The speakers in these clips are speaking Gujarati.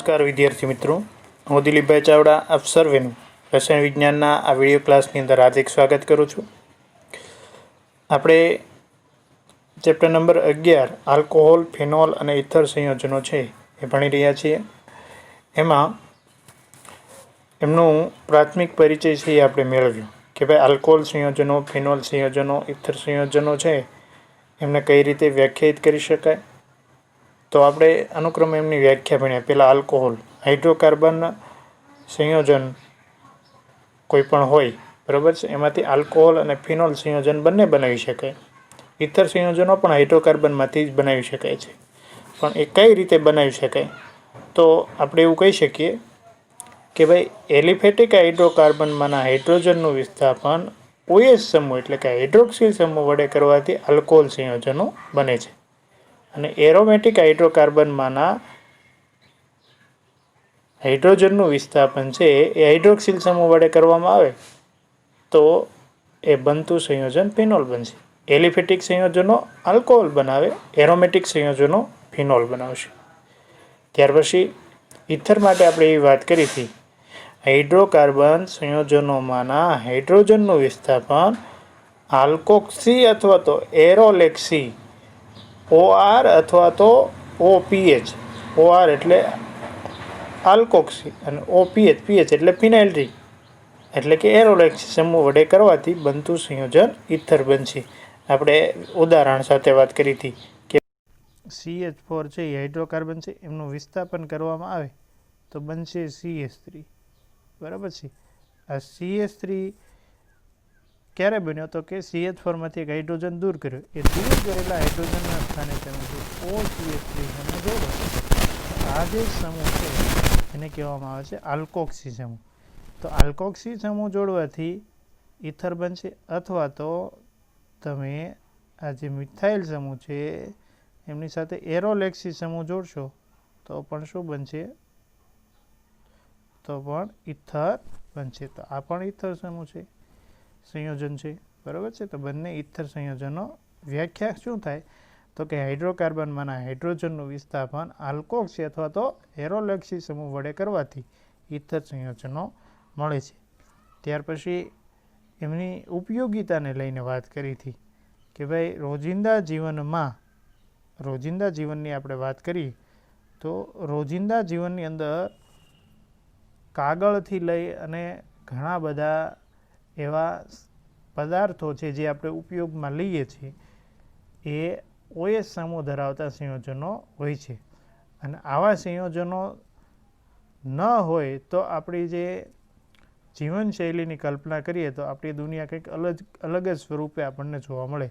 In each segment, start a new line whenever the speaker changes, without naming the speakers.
નમસ્કાર વિદ્યાર્થી મિત્રો, હું દિલીપભાઈ ચાવડા આપ સર્વેનું રસાયણ વિજ્ઞાનના આ વિડીયો ક્લાસની અંદર હાર્દિક સ્વાગત કરું છું. આપણે ચેપ્ટર નંબર 11 આલ્કોહોલ, ફિનોલ અને ઇથર સંયોજનો છે એ ભણી રહ્યા છીએ. એમાં એમનું પ્રાથમિક પરિચય છે એ આપણે મેળવ્યો કે ભાઈ આલ્કોહોલ સંયોજનો, ફિનોલ સંયોજનો, ઇથર સંયોજનો છે એમને કઈ રીતે વ્યાખ્યાયિત કરી શકાય. તો આપણે અનુક્રમે એમની વ્યાખ્યા ભણ્યા. પહેલાં આલ્કોહોલ, હાઇડ્રોકાર્બન સંયોજન કોઈ પણ હોય, બરાબર છે, એમાંથી આલ્કોહોલ અને ફિનોલ સંયોજન બંને બનાવી શકાય. ઇથર સંયોજનો પણ હાઇડ્રોકાર્બનમાંથી જ બનાવી શકાય છે. પણ એ કઈ રીતે બનાવી શકાય? તો આપણે એવું કહી શકીએ કે ભાઈ એલિફેટિક હાઇડ્રોકાર્બનમાંના હાઇડ્રોજનનું વિસ્થાપન OH સમૂહ એટલે કે હાઇડ્રોક્સિલ સમૂહ વડે કરવાથી આલ્કોહોલ સંયોજનો બને છે. અને એરોમેટિક હાઇડ્રોકાર્બનમાંના હાઇડ્રોજનનું વિસ્થાપન છે એ હાઇડ્રોક્સિલ સમૂહ વડે કરવામાં આવે તો એ બનતું સંયોજન ફિનોલ બનશે. એલિફેટિક સંયોજનો આલ્કોહોલ બનાવે, એરોમેટિક સંયોજનો ફિનોલ બનાવશે. ત્યાર પછી ઇથર માટે આપણે એવી વાત કરી હતી, હાઇડ્રોકાર્બન સંયોજનોમાંના હાઇડ્રોજનનું વિસ્થાપન આલ્કોક્સી અથવા તો એરોલેક્સી, OR અથવા તો OPH. OR એટલે આલ્કોક્સી અને OPH એટલે ફિનાઇલ રિંગ એટલે કે એરોલેક્સી સમૂહ વડે કરવાથી બનતું સંયોજન ઇથર બનશે. આપણે ઉદાહરણ સાથે વાત કરી હતી કે CH4 છે એ હાઇડ્રોકાર્બન છે, એમનું વિસ્થાપન કરવામાં આવે તો બનશે CH3, બરાબર છે. આ CH3 ક્યારે બન્યો? તો કે CH4માંથી એક હાઇડ્રોજન દૂર કર્યો. એ દૂર કરેલા હાઇડ્રોજનના સ્થાને તમે OCH3 સમૂહ જોડો. આ જે સમૂહ છે એને કહેવામાં આવે છે આલ્કોક્સી સમૂહ. તો આલ્કોક્સી સમૂહ જોડવાથી ઇથર બનશે, અથવા તો તમે આ જે મિથાઇલ સમૂહ છે એમની સાથે એરોલેક્સી સમૂહ જોડશો તો પણ શું બનશે? તો પણ ઇથર બનશે. તો આ પણ ઇથર સમૂહ છે, સંયોજન છે, બરાબર છે. તો બંને ઇથર સંયોજનો વ્યાખ્યા શું થાય? તો કે હાઇડ્રોકાર્બનમાંના હાઇડ્રોજનનું વિસ્થાપન આલ્કોક્સી અથવા તો એરોલેક્સી સમૂહ વડે કરવાથી ઇથર સંયોજનો મળે છે. ત્યાર પછી એમની ઉપયોગિતાને લઈને વાત કરી હતી કે ભાઈ રોજિંદા જીવનની આપણે વાત કરીએ તો રોજિંદા જીવનની અંદર કાગળથી લઈ અને ઘણા બધા એવા પદાર્થો છે જે આપણે ઉપયોગમાં લઈએ છીએ એ OH સમૂહ ધરાવતા સંયોજનો હોય છે. અને આવા સંયોજનો ન હોય તો આપણી જે જીવનશૈલીની કલ્પના કરીએ તો આપણી દુનિયા કંઈક અલગ જ સ્વરૂપે આપણને જોવા મળે.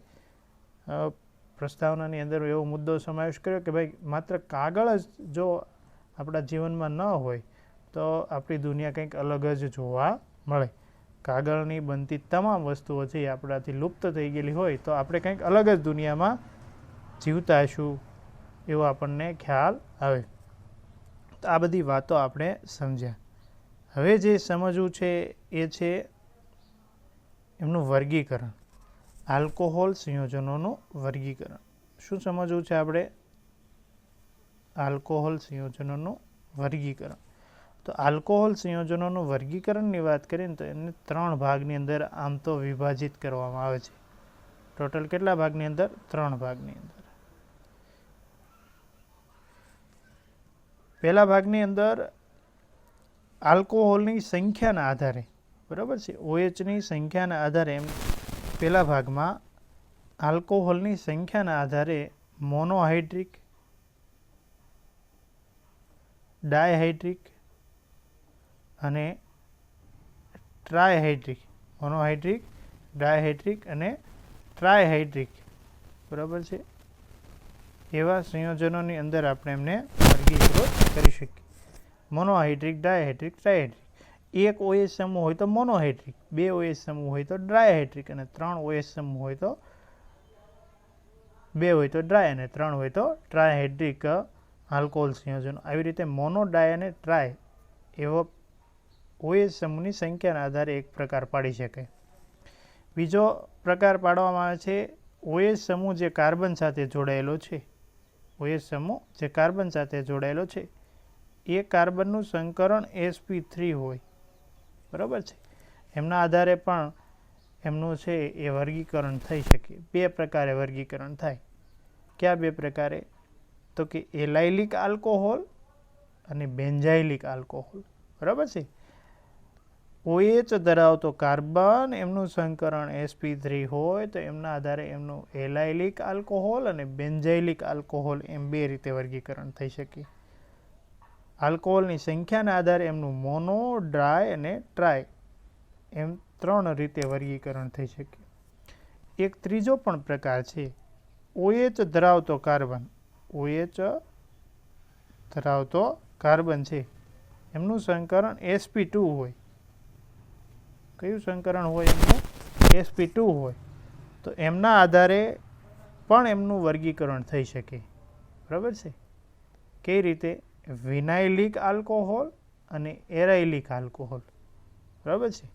પ્રસ્તાવનાની અંદર એવો મુદ્દો સમાવેશ કર્યો કે ભાઈ માત્ર કાગળ જ જો આપણા જીવનમાં ન હોય તો આપણી દુનિયા કંઈક અલગ જ જોવા મળે. કાગળની બનતી તમામ વસ્તુઓ છે એ આપણાથી લુપ્ત થઈ ગયેલી હોય તો આપણે કંઈક અલગ જ દુનિયામાં જીવતા હશું એવો આપણને ખ્યાલ આવે. તો આ બધી વાતો આપણે સમજ્યા. હવે જે સમજવું છે એ છે એમનું વર્ગીકરણ, આલ્કોહોલ સંયોજનોનું વર્ગીકરણ. શું સમજવું છે આપણે? આલ્કોહોલ સંયોજનોનું વર્ગીકરણ. તો આલ્કોહોલ સંયોજનોનું વર્ગીકરણની વાત કરીએ ને તો એમને 3 ભાગની અંદર આમ તો વિભાજિત કરવામાં આવે છે. ટોટલ કેટલા ભાગની અંદર? 3 ભાગની અંદર. પહેલા ભાગની અંદર આલ્કોહોલની સંખ્યાના આધારે, બરાબર છે, OHની સંખ્યાના આધારે એમ પહેલા ભાગમાં આલ્કોહોલની સંખ્યાના આધારે મોનોહાઇડ્રિક, ડાયહાઇડ્રિક અને ટ્રાયહાઇડ્રિક, મોનોહાઇડ્રિક, ડાયહાઇડ્રિક અને ટ્રાયહાઇડ્રિક, બરાબર છે, એવા સંયોજનોની અંદર આપણે એમને વર્ગીકૃત કરી શકીએ. મોનોહાઇડ્રિક, ડાયહાઇડ્રિક, ટ્રાયહાઇડ્રિક. એક OH સમૂહ હોય તો મોનોહાઇડ્રિક, 2 OH સમૂહ હોય તો ડ્રાયહાઇડ્રિક અને 3 OH સમૂહ હોય તો 2 હોય તો ડ્રાય અને 3 હોય તો ટ્રાયહાઇડ્રિક આલ્કોહોલ સંયોજનો. આવી રીતે મોનો, ડાય અને ટ્રાય એવો OH સમૂહની સંખ્યાના આધારે એક પ્રકાર પાડી શકાય. બીજો પ્રકાર પાડવામાં આવે છે OH સમૂહ જે કાર્બન સાથે જોડાયેલો છે. OH સમૂહ જે કાર્બન સાથે જોડાયેલો છે એ કાર્બનનું સંકરણ sp3 હોય, બરાબર છે. એમના આધારે પણ એમનું છે એ વર્ગીકરણ થઈ શકે. બે પ્રકારે વર્ગીકરણ થાય. કયા બે પ્રકારે? તો કે એલાઇલિક આલ્કોહોલ અને બેન્ઝાઇલિક આલ્કોહોલ, બરાબર છે. OH ધરાવતો કાર્બન એમનું સંકરણ sp3 હોય તો એમના આધારે એમનું એલાઇલિક આલ્કોહોલ અને બેન્ઝાઇલિક આલ્કોહોલ એમ બે રીતે વર્ગીકરણ થઈ શકે. આલ્કોહોલની સંખ્યાના આધારે એમનું મોનો, ડ્રાય અને ટ્રાય એમ 3 રીતે વર્ગીકરણ થઈ શકે. એક ત્રીજો પણ પ્રકાર છે, OH ધરાવતો કાર્બન. OH ધરાવતો કાર્બન છે એમનું સંકરણ sp2 હોય. કયું સંકરણ હોય એમનું? sp2 હોય. તો એમના આધારે પણ એમનું વર્ગીકરણ થઈ શકે, બરાબર છે. કઈ રીતે? વિનાઇલિક આલ્કોહોલ અને એરાઇલિક આલ્કોહોલ, બરાબર છે.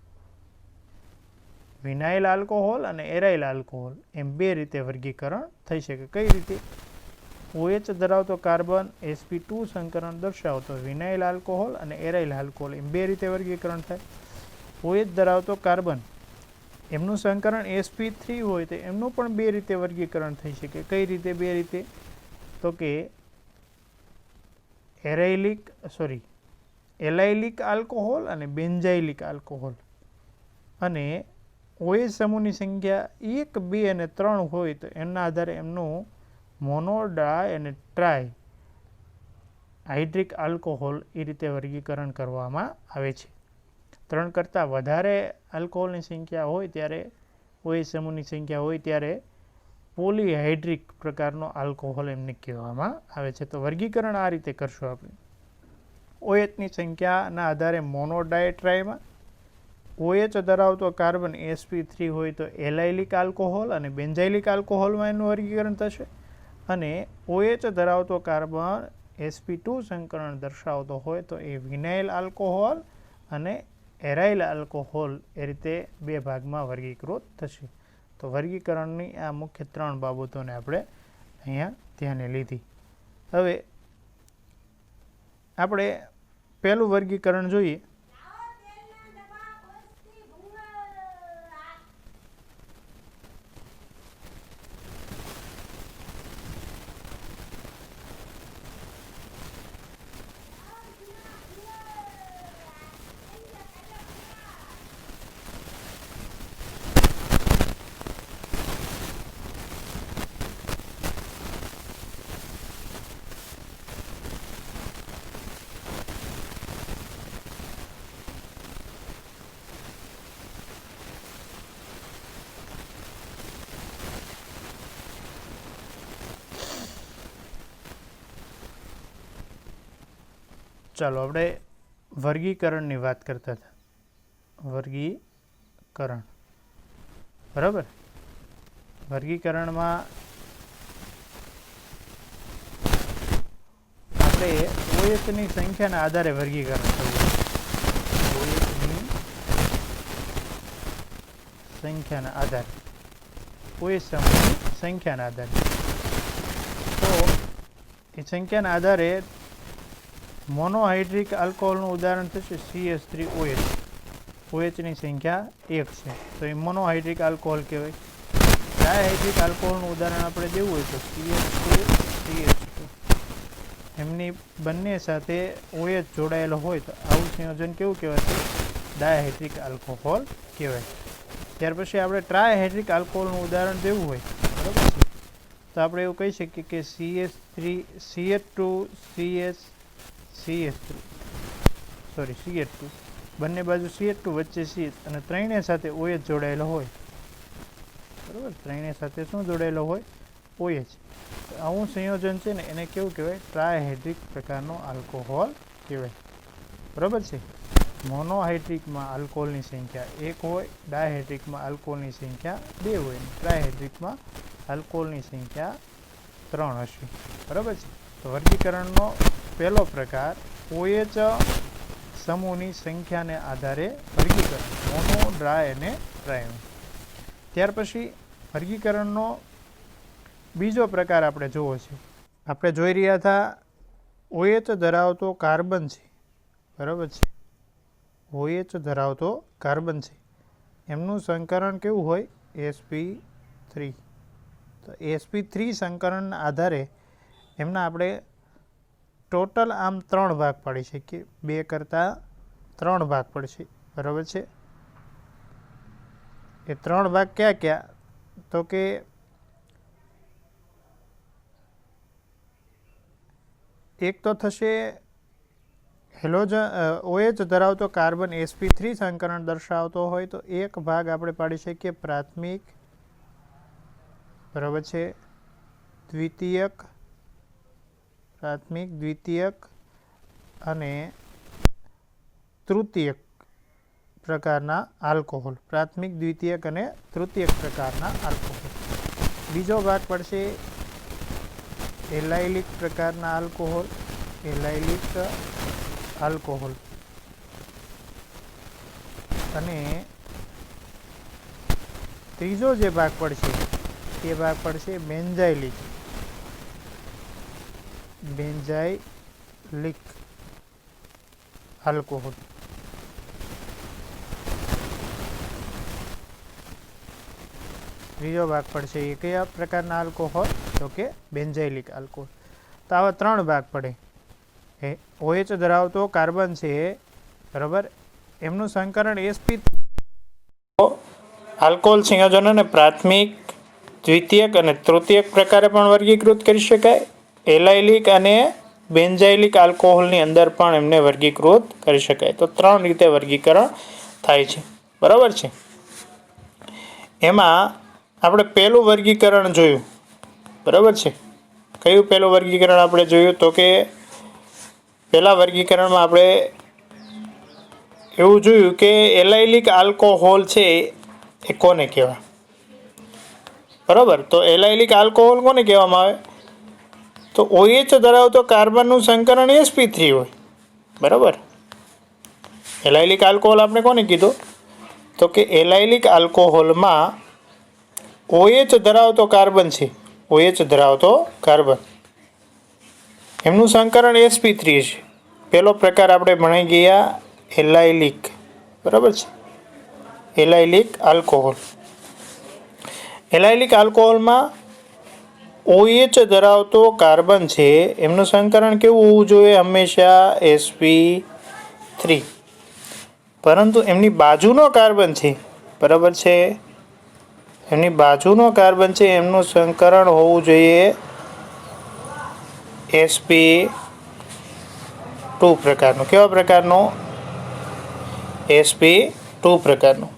વિનાઇલ આલ્કોહોલ અને એરાઇલ આલ્કોહોલ એમ બે રીતે વર્ગીકરણ થઈ શકે. કઈ રીતે? OH ધરાવતો કાર્બન sp2 સંકરણ દર્શાવતો વિનાઇલ આલ્કોહોલ અને એરાઇલ આલ્કોહોલ એમ બે રીતે વર્ગીકરણ થાય. OH ધરાવતો કાર્બન એમનું સંકરણ sp3 હોય તો એમનું પણ બે રીતે વર્ગીકરણ થઈ શકે. કઈ રીતે બે રીતે? તો કે એલાઇલિક આલ્કોહોલ અને બેન્ઝાઇલિક આલ્કોહોલ. અને OH સમૂહની સંખ્યા 1, 2 અને 3 હોય તો એમના આધારે એમનું મોનો, ડાય અને ટ્રાય હાઇડ્રિક આલ્કોહોલ એ રીતે વર્ગીકરણ કરવામાં આવે છે. 3 કરતાં વધારે આલ્કોહોલની સંખ્યા હોય ત્યારે, OH સમૂહની સંખ્યા હોય ત્યારે પોલીહાઇડ્રિક પ્રકારનો આલ્કોહોલ એમને કહેવામાં આવે છે. તો વર્ગીકરણ આ રીતે કરશું આપણે. OHની સંખ્યાના આધારે મોનો, ડાય, ટ્રાયમાં OH ધરાવતો કાર્બન sp3 હોય તો એલાઇલિક આલ્કોહોલ અને બેન્ઝાઇલિક આલ્કોહોલમાં એનું વર્ગીકરણ થશે. અને OH ધરાવતો કાર્બન sp2 સંકરણ દર્શાવતો હોય તો એ વિનાઇલ આલ્કોહોલ અને એરાઇલ આલ્કોહોલ એ રીતે બે ભાગમાં વર્ગીકૃત થશે. તો વર્ગીકરણની આ મુખ્ય 3 બાબતોને આપણે અહીંયા ધ્યાને લીધી. હવે આપણે પહેલું વર્ગીકરણ જોઈએ. ચાલો આપણે વર્ગીકરણની વાત કરતા હતા. વર્ગીકરણ, બરાબર. વર્ગીકરણમાં આપણે OHની સંખ્યાના આધારે વર્ગીકરણ કરવું. OHની સંખ્યાના આધારે, OH સમૂહની સંખ્યાના આધારે. તો એ સંખ્યાના આધારે મોનોહાઇડ્રિક આલ્કોહોલનું ઉદાહરણ થશે CH3OH. OHની સંખ્યા 1 છે તો એ મોનોહાઇડ્રિક આલ્કોહોલ કહેવાય. ડાયહાઇડ્રિક આલ્કોહોલનું ઉદાહરણ આપણે દેવું હોય તો CH2CH2. એમની બંને સાથે OH જોડાયેલો હોય તો આવું સંયોજન કેવું કહેવાય? ડાયહાઇડ્રિક આલ્કોહોલ કહેવાય. ત્યાર પછી આપણે ટ્રાયહાઇડ્રિક આલ્કોહોલનું ઉદાહરણ દેવું હોય, બરાબર છે, તો આપણે એવું કહી શકીએ કે CH2 બંને બાજુ CH2 વચ્ચે CH અને ત્રણેય સાથે OH જોડાયેલો હોય, બરાબર. ત્રણેય સાથે શું જોડાયેલો હોય? OH. આવું સંયોજન છે ને એને કેવું કહેવાય? ટ્રાયહાઇડ્રિક પ્રકારનો આલ્કોહોલ કહેવાય, બરાબર છે. મોનોહાઇડ્રિકમાં આલ્કોહોલની સંખ્યા 1 હોય, ડાયહાઇડ્રિકમાં આલ્કોહોલની સંખ્યા 2 હોય, ટ્રાયહાઇડ્રિકમાં આલ્કોહોલની સંખ્યા 3 હશે, બરાબર છે. તો વર્ગીકરણનો પહેલો પ્રકાર OH સમૂહની સંખ્યાને આધારે વર્ગીકરણ, મોનો, ડ્રાય અને ટ્રાય. ત્યાર પછી વર્ગીકરણનો બીજો પ્રકાર આપણે જોવો છે. આપણે જોઈ રહ્યા હતા OH ધરાવતો કાર્બન છે, બરાબર છે, OH ધરાવતો કાર્બન છે, એમનું સંકરણ કેવું હોય? sp3. તો sp3 સંકરણના આધારે એમના આપણે ટોટલ આમ 3 ભાગ પાડી શકીએ, 2 કરતાં 3 ભાગ પડશે, બરાબર છે. એ 3 ભાગ ક્યાં ક્યાં? તો કે એક તો થશે OH ધરાવતો કાર્બન sp3 સંકરણ દર્શાવતો હોય તો એક ભાગ આપણે પાડી શકીએ પ્રાથમિક, બરાબર છે, દ્વિતીયક, પ્રાથમિક, દ્વિતીયક અને તૃતીયક પ્રકારના આલ્કોહોલ, પ્રાથમિક, દ્વિતીયક અને તૃતીયક પ્રકારના આલ્કોહોલ. બીજો ભાગ પડશે એલાઇલિક પ્રકારના આલ્કોહોલ, એલાઇલિક આલ્કોહોલ. અને ત્રીજો જે ભાગ પડશે એ ભાગ પડશે બેન્ઝાઇલિક, બેન્ઝાઇલિક આલ્કોહોલ. ત્રીજો ભાગ પડશે એ કયા પ્રકારના આલ્કોહોલ? તો કે બેન્ઝાઇલિક આલ્કોહોલ. તો આવા 3 ભાગ પડે. OH ધરાવતો કાર્બન છે, બરાબર, એમનું સંકરણ sp આલ્કોહોલ સંયોજનોને પ્રાથમિક, દ્વિતીયક અને તૃતીયક પ્રકારે પણ વર્ગીકૃત કરી શકાય. એલાઇલિક અને બેન્ઝાઇલિક આલ્કોહોલની અંદર પણ એમને વર્ગીકૃત કરી શકાય. તો 3 રીતે વર્ગીકરણ થાય છે, બરાબર છે. એમાં આપણે પહેલું વર્ગીકરણ જોયું, બરાબર છે. કયું પહેલું વર્ગીકરણ આપણે જોયું? તો કે પહેલા વર્ગીકરણમાં આપણે એવું જોયું કે એલાઇલિક આલ્કોહોલ છે એ કોને કહેવાય, બરાબર. તો એલાઇલિક આલ્કોહોલ કોને કહેવામાં આવે? તો OH ધરાવતો કાર્બનનું સંકરણ sp3 હોય, બરાબર. એલાઇલિક આલ્કોહોલ આપણે કોને કીધું? તો કે એલાઇલિક આલ્કોહોલમાં OH ધરાવતો કાર્બન છે, OH ધરાવતો કાર્બન, એમનું સંકરણ sp3 છે. પહેલો પ્રકાર આપણે ભણી ગયા એલાઇલિક, બરાબર છે, એલાઇલિક આલ્કોહોલ. એલાઇલિક આલ્કોહોલમાં OH ધરાવતો કાર્બન છે, એમનું સંકરણ કેવું હોવું જોઈએ? હંમેશા sp3. પરંતુ એમની બાજુનો કાર્બન છે, બરાબર છે, એમની બાજુનો કાર્બન છે, એમનું સંકરણ હોવું જોઈએ sp2 પ્રકારનું. કેવા પ્રકારનું? sp2 પ્રકારનું.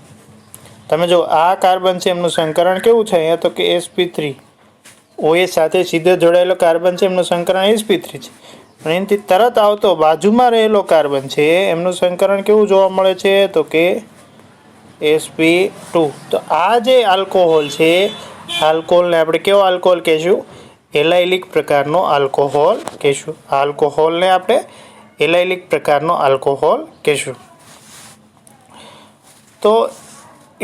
તમે જો આ કાર્બન છે એમનું સંકરણ કેવું છે અહીંયા? તો કે sp3. OH સાથે સીધો જોડાયેલો કાર્બન છે એમનું સંકરણ sp3 છે. અને એનાથી તરત આવતો બાજુમાં રહેલો કાર્બન છે એમનું સંકરણ કેવું જોવા મળે છે? તો કે sp2. તો આ જે આલ્કોહોલ છે, આલ્કોહોલને આપણે કેવો આલ્કોહોલ કહીશું? એલાઇલિક પ્રકારનો આલ્કોહોલ કહીશું. આલ્કોહોલને આપણે એલાઇલિક પ્રકારનો આલ્કોહોલ કહીશું. તો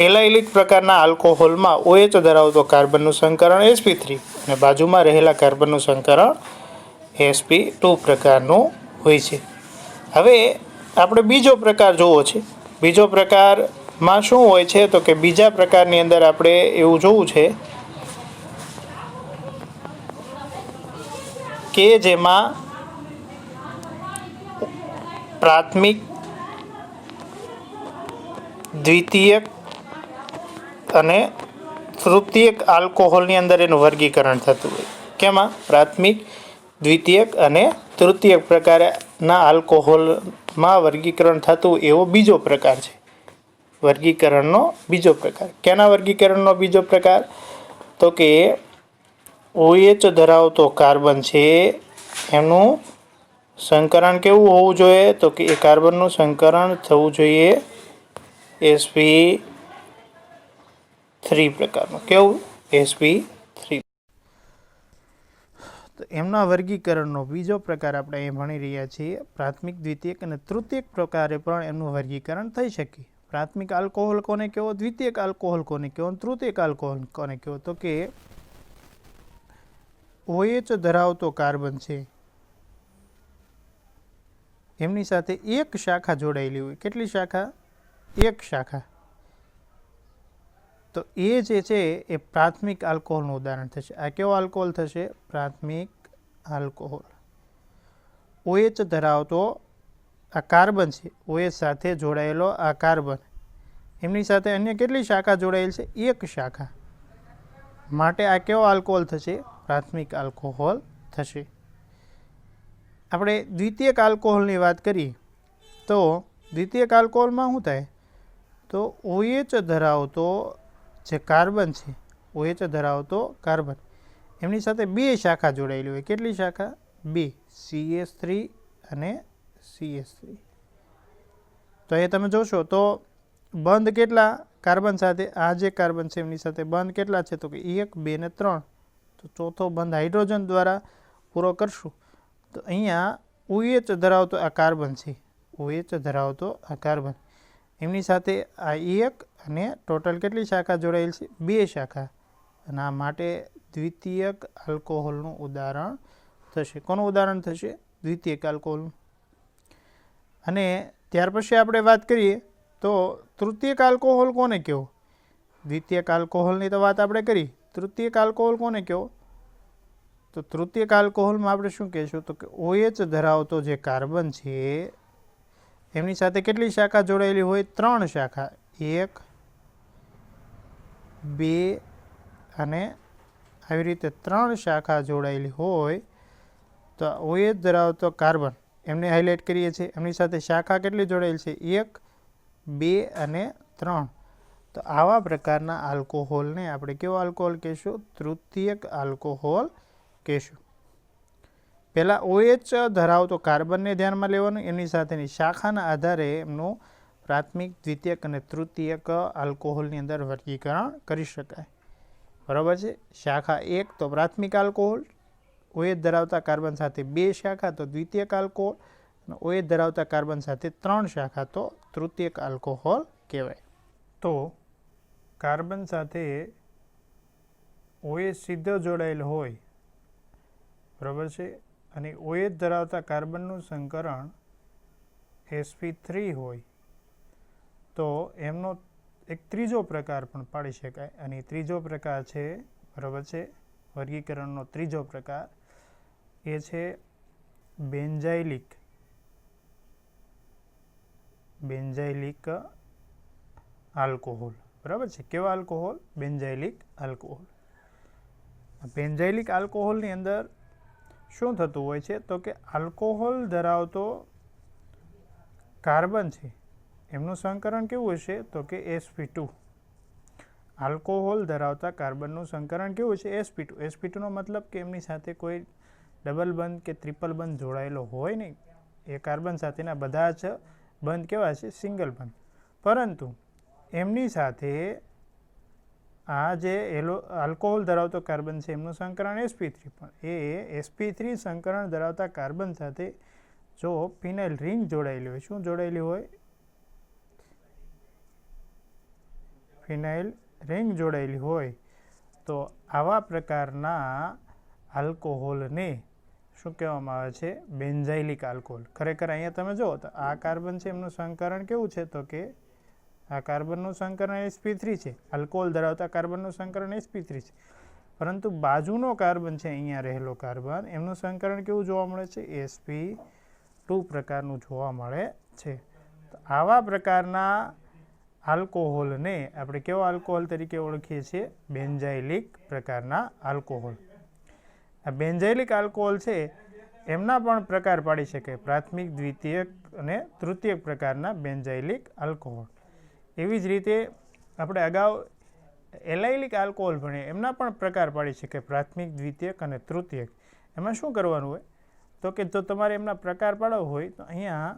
એલાઇલિક પ્રકારના આલ્કોહોલમાં OH ધરાવતો કાર્બનનું સંકરણ sp3 અને બાજુમાં રહેલા કાર્બનનું સંકરણ sp2 પ્રકારનું હોય છે. હવે આપણે બીજો પ્રકાર જોવો છે. બીજો પ્રકારમાં શું હોય છે? તો કે બીજા પ્રકારની અંદર આપણે એવું જોવું છે કે જેમાં પ્રાથમિક, દ્વિતીયક અને તૃતીયક આલ્કોહોલની અંદર એનું વર્ગીકરણ થતું હોય. કેમાં? પ્રાથમિક, દ્વિતીયક અને તૃતીયક પ્રકારના આલ્કોહોલમાં વર્ગીકરણ થતું એવો બીજો પ્રકાર છે. વર્ગીકરણનો બીજો પ્રકાર. કેના વર્ગીકરણનો બીજો પ્રકાર? તો કે OH ધરાવતો કાર્બન છે એનું સંકરણ કેવું હોવું જોઈએ? તો કે એ કાર્બનનું સંકરણ થવું જોઈએ sp3 પ્રકારનું. કેવું? sp3. તો એમના વર્ગીકરણનો બીજો પ્રકાર આપણે અહીં ભણી રહ્યા છીએ. પ્રાથમિક, દ્વિતીયક અને તૃતીયક પ્રકારે પણ એમનું વર્ગીકરણ થઈ શકે. પ્રાથમિક આલ્કોહોલ કોને કહેવો? દ્વિતીયક આલ્કોહોલ કોને કહેવો? તૃતીયક આલ્કોહોલ કોને કહેવો? તો કે OH ધરાવતો કાર્બન છે એમની સાથે એક શાખા જોડાયેલી હોય. કેટલી શાખા? એક શાખા. તો એ જે છે એ પ્રાથમિક આલ્કોહોલનું ઉદાહરણ થશે. આ કેવો આલ્કોહોલ થશે? પ્રાથમિક આલ્કોહોલ. OH ધરાવતો આ કાર્બન છે, OH સાથે જોડાયેલો આ કાર્બન, એમની સાથે અન્ય કેટલી શાખા જોડાયેલ છે? એક શાખા. માટે આ કેવો આલ્કોહોલ થશે? પ્રાથમિક આલ્કોહોલ થશે. આપણે દ્વિતીયક આલ્કોહોલની વાત કરીએ તો દ્વિતીયક આલ્કોહોલમાં શું થાય? તો OH ધરાવતો જે કાર્બન છે, OH ધરાવતો કાર્બન, એમની સાથે બે શાખા જોડાયેલી હોય. કેટલી શાખા? બે. CH3 અને CH3. તો એ તમે જોશો તો બંધ કેટલા કાર્બન સાથે? આ જે કાર્બન છે એમની સાથે બંધ કેટલા છે? તો કે 1, 2 ને 3. તો ચોથો બંધ હાઇડ્રોજન દ્વારા પૂરો કરશું. તો અહીંયા OH ધરાવતો આ કાર્બન છે, OH ધરાવતો આ કાર્બન, એમની સાથે આ એક અને ટોટલ કેટલી શાખા જોડાયેલ છે? બે શાખા. અને આ માટે દ્વિતીયક આલ્કોહોલનું ઉદાહરણ થશે. કોનું ઉદાહરણ થશે? દ્વિતીયક આલ્કોહોલનું. અને ત્યાર પછી આપણે વાત કરીએ તો તૃતીયક આલ્કોહોલ કોને કહેવો? દ્વિતીયક આલ્કોહોલની તો વાત આપણે કરી. તૃતીયક આલ્કોહોલ કોને કહેવો? તો તૃતીયક આલ્કોહોલમાં આપણે શું કહેશું? તો કે OH ધરાવતો જે કાર્બન છે એમની સાથે કેટલી શાખા જોડાયેલી હોય? 3 શાખા. 1, 2 અને આવી રીતે 3 શાખા જોડાયેલી હોય. તો OH ધરાવતો કાર્બન એમને હાઇલાઇટ કરીએ છીએ. એમની સાથે શાખા કેટલી જોડાયેલી છે? 1, 2 અને 3. તો આવા પ્રકારના આલ્કોહોલને આપણે કેવો આલ્કોહોલ કહેશું? તૃતીયક આલ્કોહોલ કહેશું. પહેલાં OH ધરાવતો કાર્બનને ધ્યાનમાં લેવાનું, એમની સાથેની શાખાના આધારે એમનું પ્રાથમિક, દ્વિતીયક અને તૃતીયક આલ્કોહોલની અંદર વર્ગીકરણ કરી શકાય. બરાબર છે? શાખા 1 તો પ્રાથમિક આલ્કોહોલ, OH ધરાવતા કાર્બન સાથે 2 શાખા તો દ્વિતીયક આલ્કોહોલ, અને OH ધરાવતા કાર્બન સાથે 3 શાખા તો તૃતીયક આલ્કોહોલ કહેવાય. તો કાર્બન સાથે OH સીધો જોડાયેલ હોય, બરાબર છે, અને OH ધરાવતા કાર્બનનું સંકરણ sp3 હોય તો એમનો એક ત્રીજો પ્રકાર પણ પાડી શકાય. અને ત્રીજો પ્રકાર છે, બરાબર છે, વર્ગીકરણનો ત્રીજો પ્રકાર એ છે બેન્ઝાઇલિક આલ્કોહોલ. બરાબર છે? કેવા આલ્કોહોલ? Benzylic alcohol. બેન્ઝાઇલિક આલ્કોહોલની અંદર શું થતું હોય છે? તો કે આલ્કોહોલ ધરાવતો કાર્બન છે એમનું સંકરણ કેવું હશે? તો કે sp2. આલ્કોહોલ ધરાવતા કાર્બનનું સંકરણ કેવું છે? sp2. sp2નો મતલબ કે એમની સાથે કોઈ ડબલ બંધ કે ટ્રિપલ બંધ જોડાયેલો હોય નહીં. એ કાર્બન સાથેના બધા જ બંધ કેવા છે? સિંગલ બંધ. પરંતુ એમની સાથે આ જે આલ્કોહોલ ધરાવતો કાર્બન છે એમનું સંકરણ sp3. પણ એ sp3 સંકરણ ધરાવતા કાર્બન સાથે જો ફિનાઇલ રિંગ જોડાયેલી હોય, શું જોડાયેલી હોય? ફિનાઇલ રિંગ જોડાયેલી હોય તો આવા પ્રકારના આલ્કોહોલને શું કહેવામાં આવે છે? Benzylic alcohol. ખરેખર અહીંયા તમે જુઓ તો આ કાર્બન છે એમનું સંકરણ કેવું છે? તો કે આ કાર્બનનું સંકરણ sp3 છે, આલ્કોહોલ ધરાવતા કાર્બનનું સંકરણ sp3 છે. પરંતુ બાજુનો કાર્બન છે, અહીંયા રહેલો કાર્બન, એમનું સંકરણ કેવું જોવા મળે છે? sp2 પ્રકારનું જોવા મળે છે. તો આવા પ્રકારના આલ્કોહોલને આપણે કેવો આલ્કોહોલ તરીકે ઓળખીએ છીએ? બેન્ઝાઇલિક પ્રકારના આલ્કોહોલ. આ બેન્ઝાઇલિક આલ્કોહોલ છે એમના પણ પ્રકાર પાડી શકે, પ્રાથમિક, દ્વિતીયક અને તૃતીયક પ્રકારના બેન્ઝાઇલિક આલ્કોહોલ. એવી જ રીતે આપણે અગાઉ એલાઇલિક આલ્કોહોલ ભણીએ, એમના પણ પ્રકાર પાડી શકે, પ્રાથમિક, દ્વિતીયક અને તૃતીયક. એમાં શું કરવાનું હોય? તો કે જો તમારે એમના પ્રકાર પાડવો હોય તો અહીંયા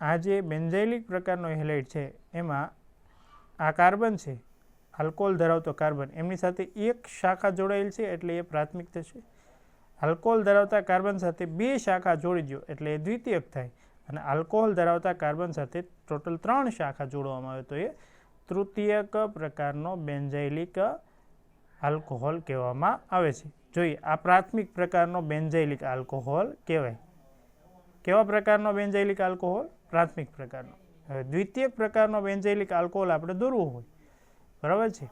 આ જે બેન્ઝાઇલિક પ્રકારનો હેલાઇડ છે એમાં આ કાર્બન છે, આલ્કોહોલ ધરાવતો કાર્બન, એમની સાથે એક શાખા જોડાયેલ છે એટલે એ પ્રાથમિક થશે. આલ્કોહોલ ધરાવતા કાર્બન સાથે 2 શાખા જોડી દો એટલે એ દ્વિતીયક થાય. અને આલ્કોહોલ ધરાવતા કાર્બન સાથે ટોટલ 3 શાખા જોડવામાં આવે તો એ તૃતીયક પ્રકારનો બેન્ઝાઇલિક આલ્કોહોલ કહેવામાં આવે છે. જોઈએ, આ પ્રાથમિક પ્રકારનો બેન્ઝાઇલિક આલ્કોહોલ કહેવાય. કેવા પ્રકારનો બેન્ઝાઇલિક આલ્કોહોલ? પ્રાથમિક પ્રકારનો. હવે દ્વિતીયક પ્રકારનો બેન્ઝાઇલિક આલ્કોહોલ આપણે દોરવો હોય, બરાબર છે.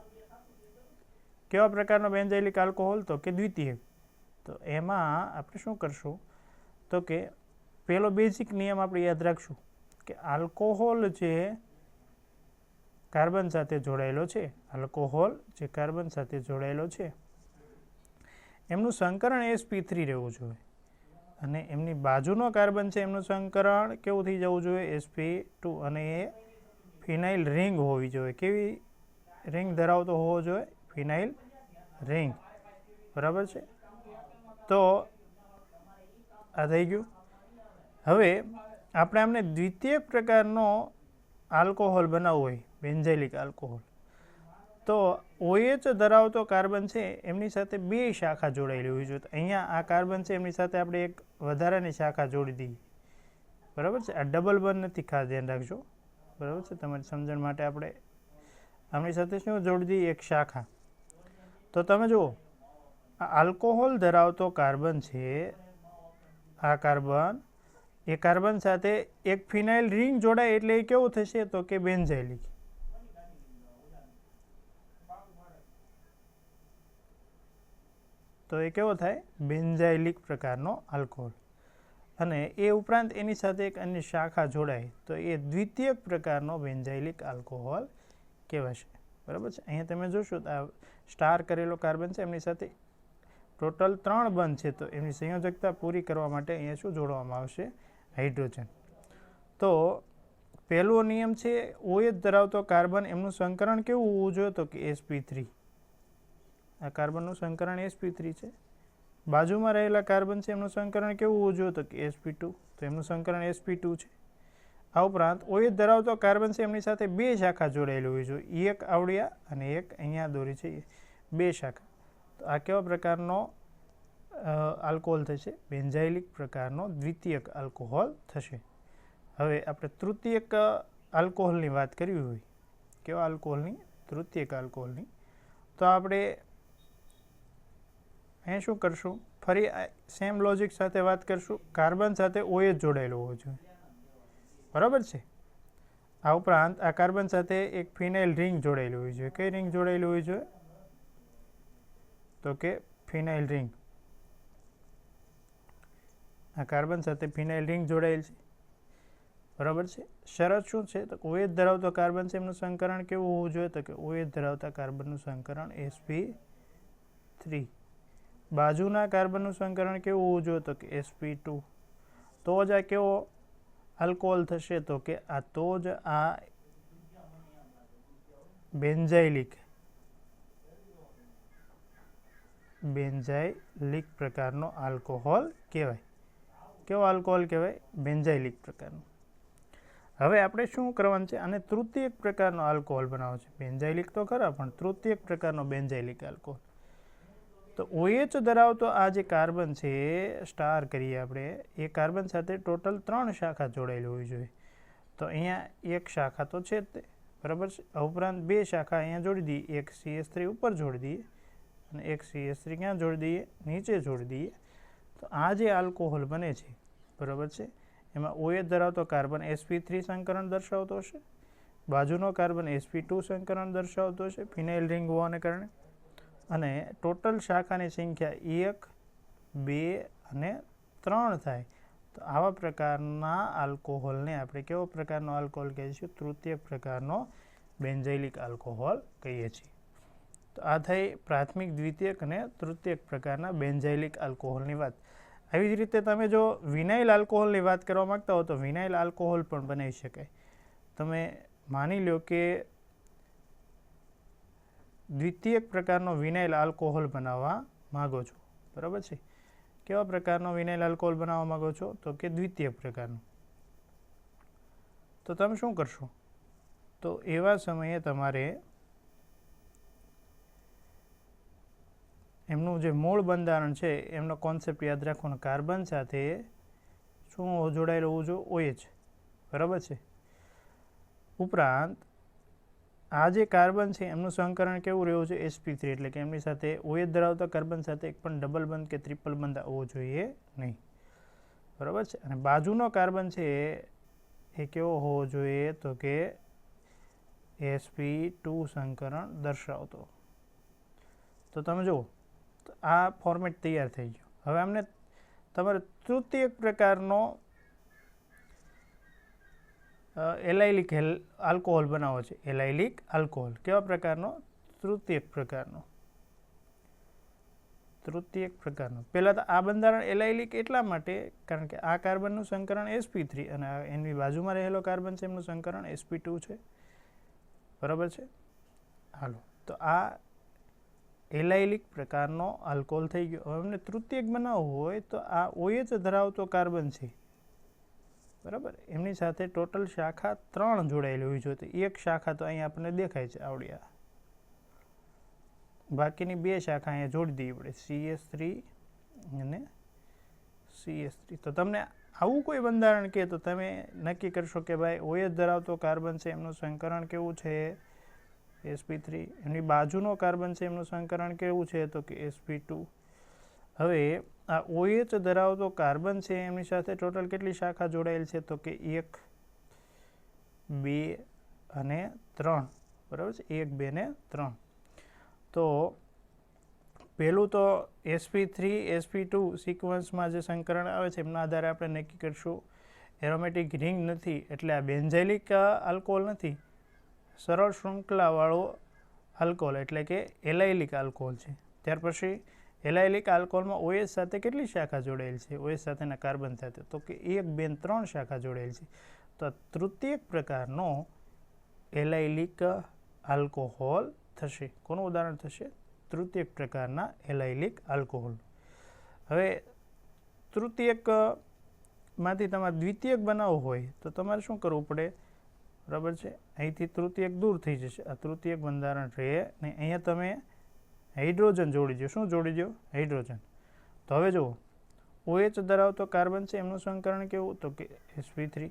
કેવા પ્રકારનો બેન્ઝાઇલિક આલ્કોહોલ? તો કે દ્વિતીયક. તો એમાં આપણે શું કરશું? તો કે પહેલો બેઝિક નિયમ આપણે યાદ રાખશું કે આલ્કોહોલ જે કાર્બન સાથે જોડાયેલો છે, આલ્કોહોલ જે કાર્બન સાથે જોડાયેલો છે એમનું સંકરણ sp3 રહેવું જોઈએ અને એમની બાજુનો કાર્બન છે એમનું સંકરણ કેવું થઈ જવું જોઈએ? sp2. અને એ ફિનાઇલ રિંગ હોવી જોઈએ. કેવી રિંગ ધરાવતો હોવો જોઈએ? ફિનાઇલ રિંગ, બરાબર છે. તો આ થઈ ગયું. હવે આપણે આમને દ્વિતીયક પ્રકારનો આલ્કોહોલ બનાવવો હોય, બેન્ઝાઇલિક આલ્કોહોલ, તો OH ધરાવતો કાર્બન છે એમની સાથે 2 શાખા જોડાયેલી હોવી જોઈએ. અહીંયા આ કાર્બન છે એમની સાથે આપણે એક વધારાની શાખા જોડી દઈએ, બરાબર છે. આ ડબલ બંધ નથી, ખાસ ધ્યાન રાખજો, બરાબર છે. તમારી સમજણ માટે આપણે આમની સાથે શું જોડી દઈએ? એક શાખા. તો તમે જુઓ, આ આલ્કોહોલ ધરાવતો કાર્બન છે, આ કાર્બન, એ કાર્બન સાથે એક ફિનાઇલ રિંગ જોડાય એટલે એ કેવું થશે? તો કે બેન્ઝાઇલિક. તો એ કેવો થાય? બેન્ઝાઇલિક પ્રકારનો આલ્કોહોલ. અને એ ઉપરાંત એની સાથે એક અન્ય શાખા જોડાય તો એ દ્વિતીયક પ્રકારનો બેન્ઝાઇલિક આલ્કોહોલ કહેવાશે, બરાબર છે. અહીંયા તમે જોશો તો આ સ્ટાર કરેલો કાર્બન છે એમની સાથે ટોટલ 3 બંધ છે, તો એમની સંયોજકતા પૂરી કરવા માટે અહીંયા શું જોડવામાં આવશે? હાઇડ્રોજન. તો પહેલો નિયમ છે OH ધરાવતો કાર્બન એમનું સંકરણ કેવું હોવું જોઈએ? તો કે sp3. આ કાર્બનનું સંકરણ sp3 છે. બાજુમાં રહેલા કાર્બન છે એમનું સંકરણ કેવું હોવું જોઈએ? તો કે sp2. તો એમનું સંકરણ sp2 છે. આ ઉપરાંત OH ધરાવતો કાર્બન છે એમની સાથે 2 શાખા જોડાયેલી હોવી જોઈએ, એક આવડિયા અને એક અહીંયા દોરી છે, 2 શાખા. તો આ કેવા પ્રકારનો આલ્કોહોલ થશે? બેન્ઝાઇલિક પ્રકારનો દ્વિતીયક આલ્કોહોલ થશે. હવે આપણે તૃતીયક આલ્કોહોલની વાત કરવી હોય, કેવા આલ્કોહોલની? તૃતીયક આલ્કોહોલની. તો આપણે અહીંયા શું કરશું? ફરી સેમ લોજિક સાથે વાત કરશું. કાર્બન સાથે OH જોડાયેલો હોવો જોઈએ, બરાબર છે. આ ઉપરાંત આ કાર્બન સાથે એક ફિનાઇલ રિંગ જોડાયેલી હોવી જોઈએ. કઈ રિંગ જોડાયેલી હોવી જોઈએ? તો કે ફિનાઇલ રિંગ. આ કાર્બન સાથે ફિનાઇલ રિંગ જોડાયેલ છે, બરાબર છે. શરત શું છે? તો OH ધરાવતો કાર્બન છે એમનું સંકરણ કેવું હોવું જોઈએ? તો કે OH ધરાવતા કાર્બનનું સંકરણ sp3. બાજુના કાર્બનનું સંકરણ કેવું હોવું જોઈએ? તો કે sp2. તો જ આ કેવો આલ્કોહોલ થશે? તો કે આ તો જ આ બેન્ઝાઇલિક પ્રકારનો આલ્કોહોલ કહેવાય. કેવો આલ્કોહોલ કહેવાય? બેન્ઝાઇલિક પ્રકારનો. હવે આપણે શું કરવાનું છે? આને તૃતીયક પ્રકારનો આલ્કોહોલ બનાવવો છે. બેન્ઝાઇલિક તો ખરા, પણ તૃતીયક પ્રકારનો બેન્ઝાઇલિક આલ્કોહોલ. તો OH ધરાવતો આ જે કાર્બન છે, સ્ટાર કરીએ આપણે, એ કાર્બન સાથે ટોટલ 3 શાખા જોડાયેલી હોવી જોઈએ. તો અહીંયા એક શાખા તો છે જ તે, બરાબર છે. ઉપરાંત 2 શાખા અહીંયા જોડી દઈએ, એક CH3 ઉપર જોડી દઈએ અને એક CH3 ક્યાં જોડી દઈએ? નીચે જોડી દઈએ. તો આ જે આલ્કોહોલ બને છે, બરાબર છે, એમાં OH ધરાવતો કાર્બન sp3 સંકરણ દર્શાવતો હશે, બાજુનો કાર્બન sp2 સંકરણ દર્શાવતો હશે ફિનાઇલ રિંગ હોવાને કારણે, અને ટોટલ શાખાની સંખ્યા 1, 2 અને 3 થાય. તો આવા પ્રકારના આલ્કોહોલને આપણે કેવો પ્રકારનો આલ્કોહોલ કહીએ છીએ? તૃતીયક પ્રકારનો બેન્ઝાઇલિક આલ્કોહોલ કહીએ છીએ. તો આ થઈ પ્રાથમિક, દ્વિતીયક અને તૃતીયક પ્રકારના બેન્ઝાઇલિક આલ્કોહોલની વાત. આવી જ રીતે તમે જો વિનાઇલ આલ્કોહોલની વાત કરવા માગતા હો તો વિનાઇલ આલ્કોહોલ પણ બનાવી શકાય. તમે માની લો કે દ્વિતીયક પ્રકારનો વિનાઇલ આલ્કોહોલ બનાવવા માગો છો, બરાબર છે. કેવા પ્રકારનો વિનાઇલ આલ્કોહોલ બનાવવા માગો છો? તો કે દ્વિતીયક પ્રકારનો. તો તમે શું કરશો? તો એવા સમયે તમારે એમનું જે મૂળ બંધારણ છે એમનો કોન્સેપ્ટ યાદ રાખવાનો. કાર્બન સાથે શું જોડાયેલું હોવું જોઈએ? OH, બરાબર છે. ઉપરાંત આ જે કાર્બન છે એમનું સંકરણ કેવું રહેવું છે? sp3. એટલે કે એમની સાથે OH ધરાવતા કાર્બન સાથે એક પણ ડબલ બંધ કે ટ્રિપલ બંધ આવવો જોઈએ નહીં, બરાબર છે। અને બાજુનો કાર્બન છે એ કેવો હોવો જોઈએ તો કે sp2 સંકરણ દર્શાવતો। તો તમે જુઓ તો આ ફોર્મેટ તૈયાર થઈ ગયું। હવે આમને તમારે તૃતીયક પ્રકારનો એલાઇલિક આલ્કોહોલ બનાવવો છે। એલાઇલિક આલ્કોહોલ કેવા પ્રકારનો? તૃતીયક પ્રકારનો। તૃતીયક પ્રકારનો પહેલાં તો આ બંધારણ એલાઇલિક એટલા માટે કારણ કે આ કાર્બનનું સંકરણ sp3 અને એની બાજુમાં રહેલો કાર્બન છે એમનું સંકરણ sp2 છે, બરાબર છે। હાલો, તો આ એલાઇલિક પ્રકારનો આલ્કોહોલ થઈ ગયો। હવે અમને તૃતીયક બનાવવું હોય તો આ OH ધરાવતો કાર્બન છે, બરાબર, એમની સાથે ટોટલ શાખા 3 જોડાયેલી હોવી જોઈએ। તો એક શાખા તો અહીંયા આપણને દેખાય છે આવડી આ, બાકીની 2 શાખા અહીંયા જોડી દેવી પડે CS3 અને CS3। તો તમને આવું કોઈ બંધારણ કહે તો તમે નક્કી કરશો કે ભાઈ OH ધરાવતો કાર્બન છે એમનું સંકરણ કેવું છે sp3, એમની બાજુનો કાર્બન છે એમનું સંકરણ કેવું છે તો કે sp2। હવે આ OH ધરાવતો કાર્બન છે એમની સાથે ટોટલ કેટલી શાખા જોડાયેલ છે તો કે 1, 2 અને 3, બરાબર છે, 1, 2 ને 3। તો પહેલું તો sp3 sp2 સિક્વન્સમાં જે સંકરણ આવે છે એમના આધારે આપણે નક્કી કરશું એરોમેટિક રિંગ નથી એટલે આ બેન્ઝાઇલિક આલ્કોહોલ નથી, સરળ શૃંખલાવાળો આલ્કોહોલ એટલે કે એલાઇલિક આલ્કોહોલ છે। ત્યાર પછી એલાઇલિક આલ્કોહોલમાં OH સાથે કેટલી શાખા જોડાયેલ છે? OH સાથેના કાર્બન સાથે તો કે 1, 2 અને 3 શાખા જોડાયેલ છે। તો તૃતીયક પ્રકારનો એલાઇલિક આલ્કોહોલ થશે। કોનું ઉદાહરણ થશે? તૃતીયક પ્રકારના એલાઇલિક આલ્કોહોલ। હવે તૃતીયકમાંથી તમારે દ્વિતીયક બનાવવું હોય તો તમારે શું કરવું પડે? બરાબર છે, અહીંથી તૃતીયક દૂર થઈ જશે, આ તૃતીયક બંધારણ રહે ને અહીંયા તમે હાઇડ્રોજન જોડી દો। શું જોડી દો? હાઇડ્રોજન। તો હવે જુઓ OH ધરાવતો કાર્બન છે એમનું સંકરણ કેવું તો કે sp3,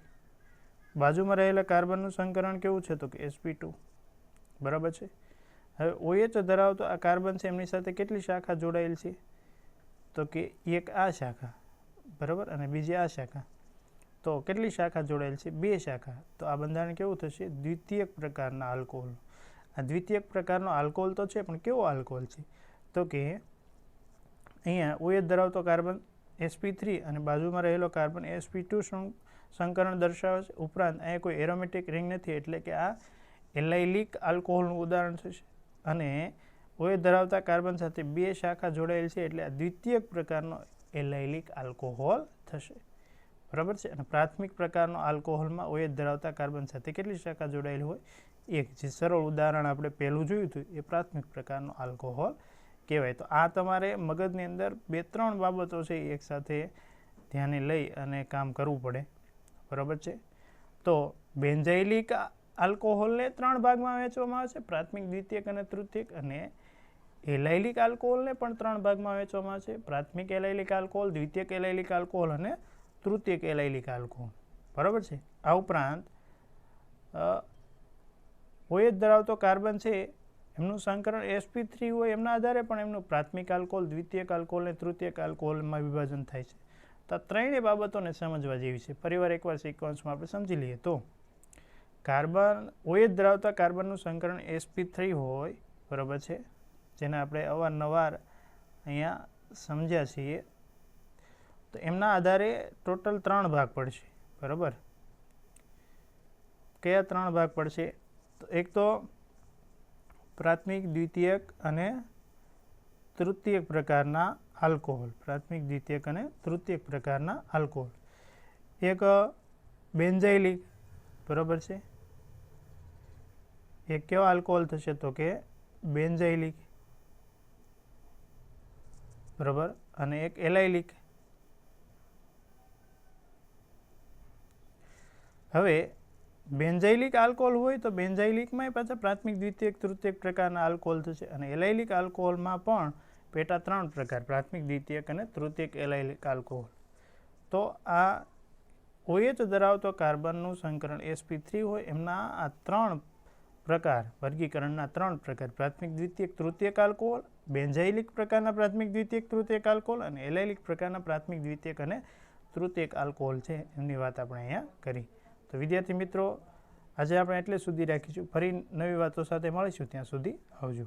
બાજુમાં રહેલા કાર્બનનું સંકરણ કેવું છે તો કે sp2, બરાબર છે। હવે OH ધરાવતો આ કાર્બન છે એમની સાથે કેટલી શાખા જોડાયેલ છે તો કે એક આ શાખા, બરાબર, અને બીજી આ શાખા। તો કેટલી શાખા જોડાયેલ છે? 2 શાખા। તો આ બંધારણ કેવું થશે? દ્વિતીયક પ્રકારના આલ્કોહોલ। આ દ્વિતીયક પ્રકારનો આલ્કોહોલ તો છે પણ કેવો આલ્કોહોલ છે તો કે અહીંયા OH ધરાવતો કાર્બન sp3 અને બાજુમાં રહેલો કાર્બન sp2 સંકરણ દર્શાવે છે। ઉપરાંત અહીંયા કોઈ એરોમેટિક રિંગ નથી એટલે કે આ એલાઇલિક આલ્કોહોલનું ઉદાહરણ થશે અને OH ધરાવતા કાર્બન સાથે 2 શાખા જોડાયેલ છે એટલે આ દ્વિતીયક પ્રકારનો એલાઇલિક આલ્કોહોલ થશે, બરાબર છે। અને પ્રાથમિક પ્રકારનો આલ્કોહોલમાં OH ધરાવતા કાર્બન સાથે કેટલી શાખા જોડાયેલી હોય? 1, જે સરળ ઉદાહરણ આપણે પહેલું જોયું હતું એ પ્રાથમિક પ્રકારનો આલ્કોહોલ કહેવાય। તો આ તમારે મગજની અંદર 2-3 બાબતો છે એકસાથે ધ્યાને લઈ અને કામ કરવું પડે, બરાબર છે। તો બેન્ઝાઇલિક આલ્કોહોલને 3 ભાગમાં વહેંચવામાં આવે છે, પ્રાથમિક, દ્વિતીયક અને તૃતીયક। અને એલાઇલિક આલ્કોહોલને પણ 3 ભાગમાં વહેંચવામાં આવે છે, પ્રાથમિક એલાઇલિક આલ્કોહોલ, દ્વિતીયક એલાઇલિક આલ્કોહોલ અને તૃતીયક એલાઇલિક આલ્કોહોલ, બરાબર છે। આ ઉપરાંત OH ધરાવતો કાર્બન છે એમનું સંકરણ sp3 હોય એમના આધારે પણ એમનું પ્રાથમિક આલ્કોહોલ, દ્વિતીયક આલ્કોહોલ અને તૃતીયક આલ્કોહોલમાં વિભાજન થાય છે। તો આ ત્રણેય બાબતોને સમજવા જેવી છે। ફરીવાર એકવાર સિક્વન્સમાં આપણે સમજી લઈએ તો કાર્બન OH ધરાવતા કાર્બનનું સંકરણ sp3 હોય, બરાબર છે, જેને આપણે અવારનવાર અહીંયા સમજ્યા છીએ। તો એમના આધારે ટોટલ 3 ભાગ પડશે, બરાબર। કયા 3 ભાગ પડશે? તો એક તો પ્રાથમિક, દ્વિતીયક અને તૃતીયક પ્રકારના આલ્કોહોલ, પ્રાથમિક, દ્વિતીયક અને તૃતીયક પ્રકારના આલ્કોહોલ। એક બેન્ઝાઇલિક, બરાબર છે, એક કેવો આલ્કોહોલ થશે તો કે બેન્ઝાઇલિક, બરાબર, અને એક એલાઇલિક। હવે બેન્ઝાઇલિક આલ્કોહોલ હોય તો બેન્ઝાઇલિકમાં પાછા પ્રાથમિક, દ્વિતીયક, તૃતીયક પ્રકારના આલ્કોહોલ થશે અને એલાઇલિક આલ્કોહોલમાં પણ પેટા 3 પ્રકાર, પ્રાથમિક, દ્વિતીયક અને તૃતીયક એલાઇલિક આલ્કોહોલ। તો આ OH ધરાવતો કાર્બનનું સંકરણ sp3 હોય એમના આ 3 પ્રકાર, વર્ગીકરણના 3 પ્રકાર, પ્રાથમિક, દ્વિતીયક, તૃતીયક આલ્કોહોલ, બેન્ઝાઇલિક પ્રકારના પ્રાથમિક, દ્વિતીયક, તૃતીયક આલ્કોહોલ અને એલાઇલિક પ્રકારના પ્રાથમિક, દ્વિતીયક અને વિસ્તૃત એક આલ્કોહોલ છે એમની વાત આપણે અહીંયા કરી. તો વિદ્યાર્થી મિત્રો આજે આપણે એટલે સુધી રાખીશું. ફરી નવી વાતો સાથે મળીશું. ત્યાં સુધી આવજો.